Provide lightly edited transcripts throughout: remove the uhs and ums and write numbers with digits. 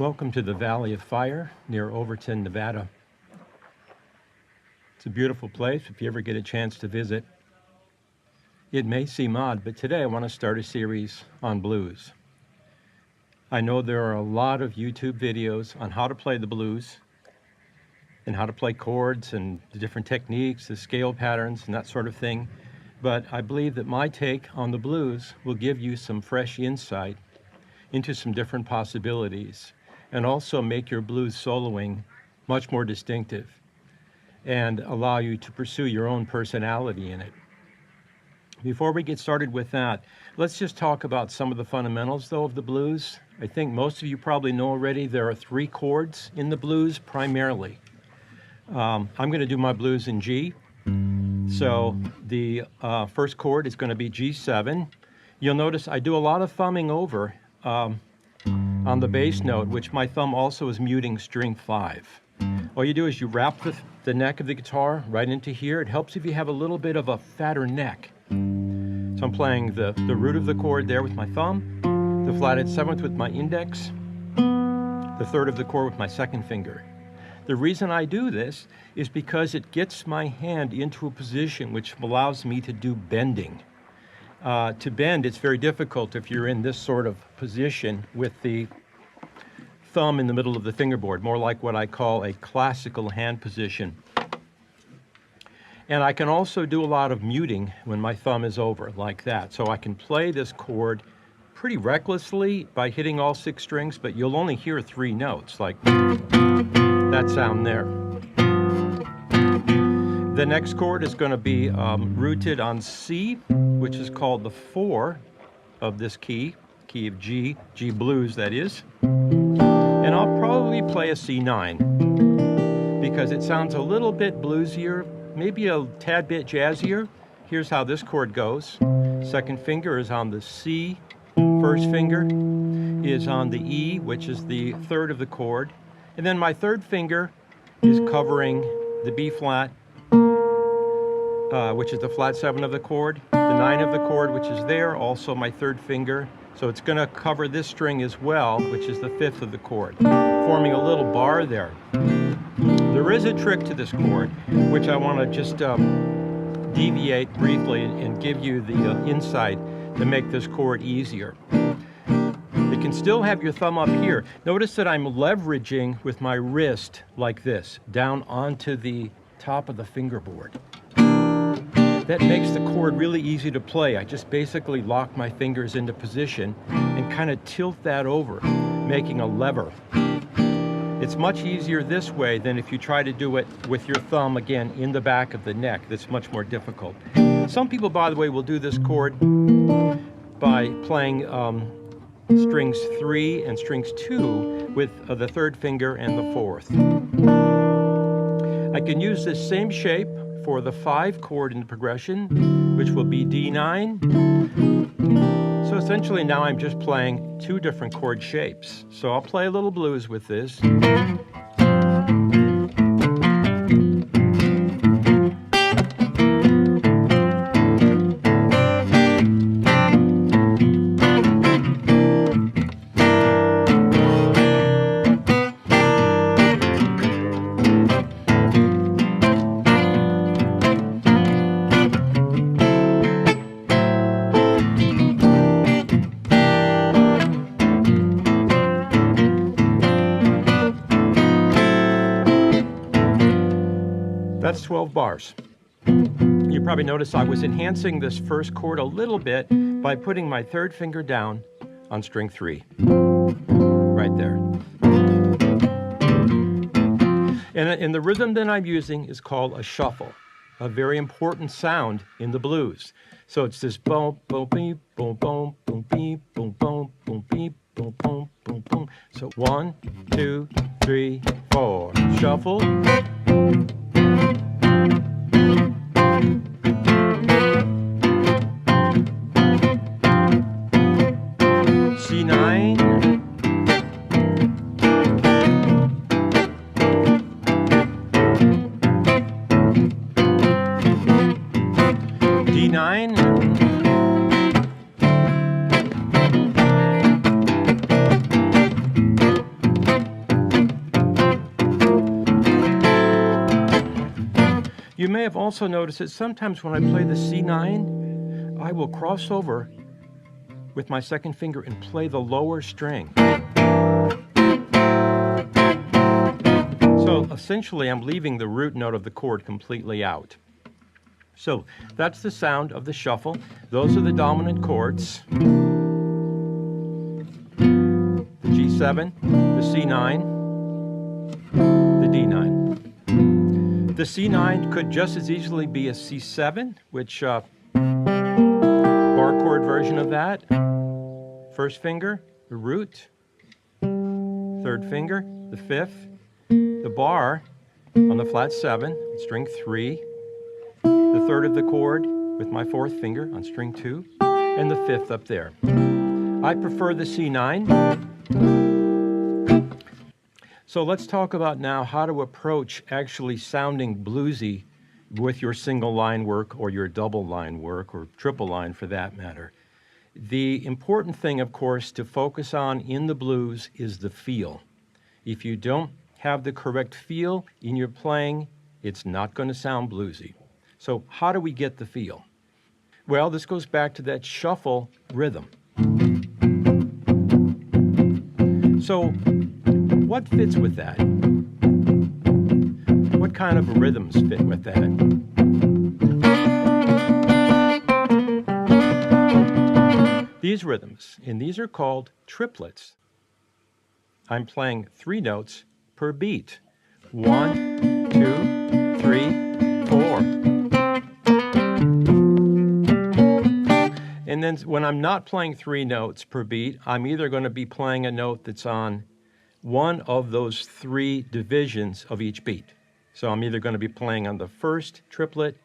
Welcome to the Valley of Fire near Overton, Nevada. It's a beautiful place if you ever get a chance to visit. It may seem odd, but today I want to start a series on blues. I know there are a lot of YouTube videos on how to play the blues and how to play chords and the different techniques, the scale patterns and that sort of thing, but I believe that my take on the blues will give you some fresh insight into some different possibilities and also make your blues soloing much more distinctive and allow you to pursue your own personality in it. Before we get started with that, let's just talk about some of the fundamentals though of the blues. I think most of you probably know already there are 3 chords in the blues primarily. I'm going to do my blues in G. So the first chord is going to be G7. You'll notice I do a lot of thumbing over on the bass note, which my thumb also is muting string 5. All you do is you wrap the neck of the guitar right into here. It helps if you have a little bit of a fatter neck. So I'm playing the root of the chord there with my thumb, the flatted 7th with my index, the 3rd of the chord with my 2nd finger. The reason I do this is because it gets my hand into a position which allows me to do bending. To bend, it's very difficult if you're in this sort of position with the thumb in the middle of the fingerboard, more like what I call a classical hand position. And I can also do a lot of muting when my thumb is over, like that. So I can play this chord pretty recklessly by hitting all 6 strings, but you'll only hear 3 notes, like that sound there. The next chord is going to be rooted on C, which is called the 4 of this key of G, G blues that is. And I'll probably play a C9 because it sounds a little bit bluesier, maybe a tad bit jazzier. Here's how this chord goes. 2nd finger is on the C, 1st finger is on the E, which is the 3rd of the chord. And then my 3rd finger is covering the B flat, which is the flat 7 of the chord, the 9 of the chord, which is there, also my 3rd finger. So it's going to cover this string as well, which is the 5th of the chord, forming a little bar there. There is a trick to this chord, which I want to just deviate briefly and give you the insight to make this chord easier. You can still have your thumb up here. Notice that I'm leveraging with my wrist like this, down onto the top of the fingerboard. That makes the chord really easy to play. I just basically lock my fingers into position and kind of tilt that over, making a lever. It's much easier this way than if you try to do it with your thumb, again, in the back of the neck. That's much more difficult. Some people, by the way, will do this chord by playing strings 3 and strings 2 with the 3rd finger and the 4th. I can use this same shape for the 5 chord in the progression, which will be D9. So essentially now I'm just playing 2 different chord shapes. So I'll play a little blues with this. That's 12 bars. You probably noticed I was enhancing this first chord a little bit by putting my 3rd finger down on string 3. Right there. And the rhythm that I'm using is called a shuffle, a very important sound in the blues. So it's this boom, boom, beep, boom, boom, boom, beep, boom, boom, boom, beep, boom, boom, boom, boom. So 1, 2, 3, 4. Shuffle. C9, D9, may have also noticed that sometimes when I play the C9, I will cross over with my second finger and play the lower string. So essentially I'm leaving the root note of the chord completely out. So that's the sound of the shuffle. Those are the dominant chords. The G7, the C9, the D9. The C9 could just as easily be a C7, which bar chord version of that. First finger, the root. Third finger, the fifth. The bar on the flat 7, string 3. The third of the chord with my fourth finger on string 2. And the fifth up there. I prefer the C9. So let's talk about now how to approach actually sounding bluesy with your single line work or your double line work or triple line for that matter. The important thing, of course, to focus on in the blues is the feel. If you don't have the correct feel in your playing, it's not going to sound bluesy. So how do we get the feel? Well, this goes back to that shuffle rhythm. So what fits with that? What kind of rhythms fit with that? These rhythms, and these are called triplets. I'm playing 3 notes per beat. 1, 2, 3, 4. And then when I'm not playing 3 notes per beat, I'm either going to be playing a note that's on one of those 3 divisions of each beat. So I'm either going to be playing on the first triplet,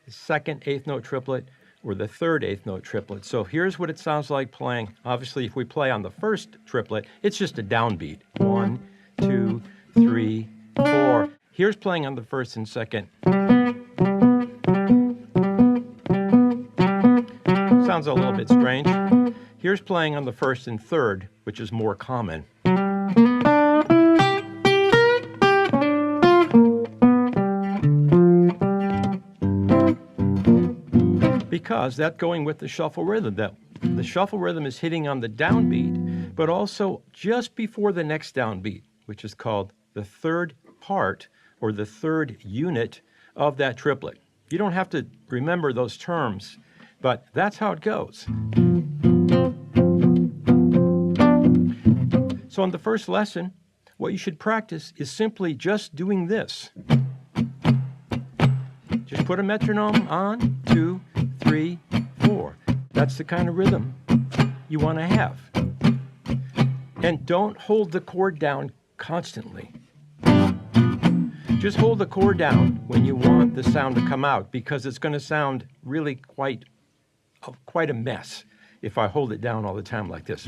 the second 8th note triplet, or the third 8th note triplet. So here's what it sounds like playing. Obviously, if we play on the first triplet, it's just a downbeat. 1, 2, 3, 4. Here's playing on the first and second. Sounds a little bit strange. Here's playing on the first and third, which is more common. Because that's going with the shuffle rhythm. The shuffle rhythm is hitting on the downbeat, but also just before the next downbeat, which is called the third part or the third unit of that triplet. You don't have to remember those terms, but that's how it goes. So in the first lesson, what you should practice is simply just doing this. Just put a metronome on, 2, 3, 4. That's the kind of rhythm you want to have. And don't hold the chord down constantly. Just hold the chord down when you want the sound to come out, because it's going to sound really quite a mess if I hold it down all the time like this.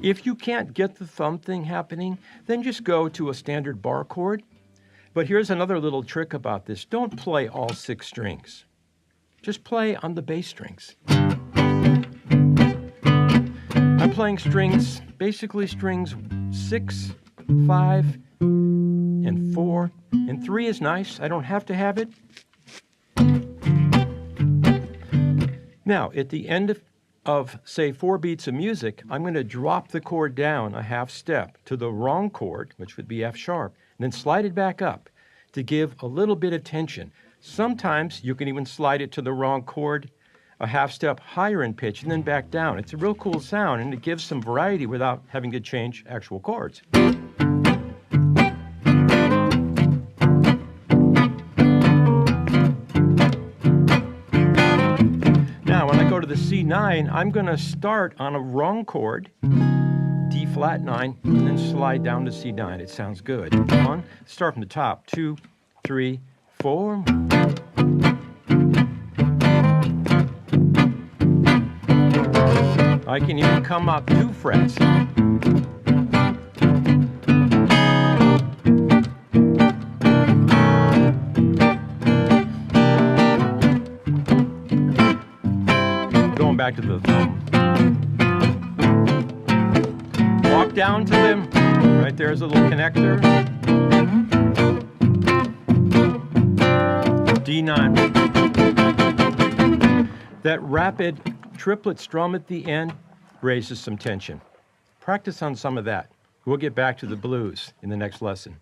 If you can't get the thumb thing happening, then just go to a standard bar chord. But here's another little trick about this. Don't play all 6 strings. Just play on the bass strings. I'm playing strings, basically strings 6, 5, and 4, and 3 is nice. I don't have to have it. Now, at the end of, say, 4 beats of music, I'm going to drop the chord down a half step to the wrong chord, which would be F sharp, and then slide it back up to give a little bit of tension. Sometimes you can even slide it to the wrong chord a half step higher in pitch and then back down. It's a real cool sound, and it gives some variety without having to change actual chords. Now, when I go to the C9, I'm going to start on a wrong chord, D flat 9, and then slide down to C9. It sounds good. 1, start from the top. 2, 3, 4. I can even come up 2 frets. Going back to the thumb. Walk down to them. Right there's a little connector. 59. That rapid triplet strum at the end raises some tension. Practice on some of that. We'll get back to the blues in the next lesson.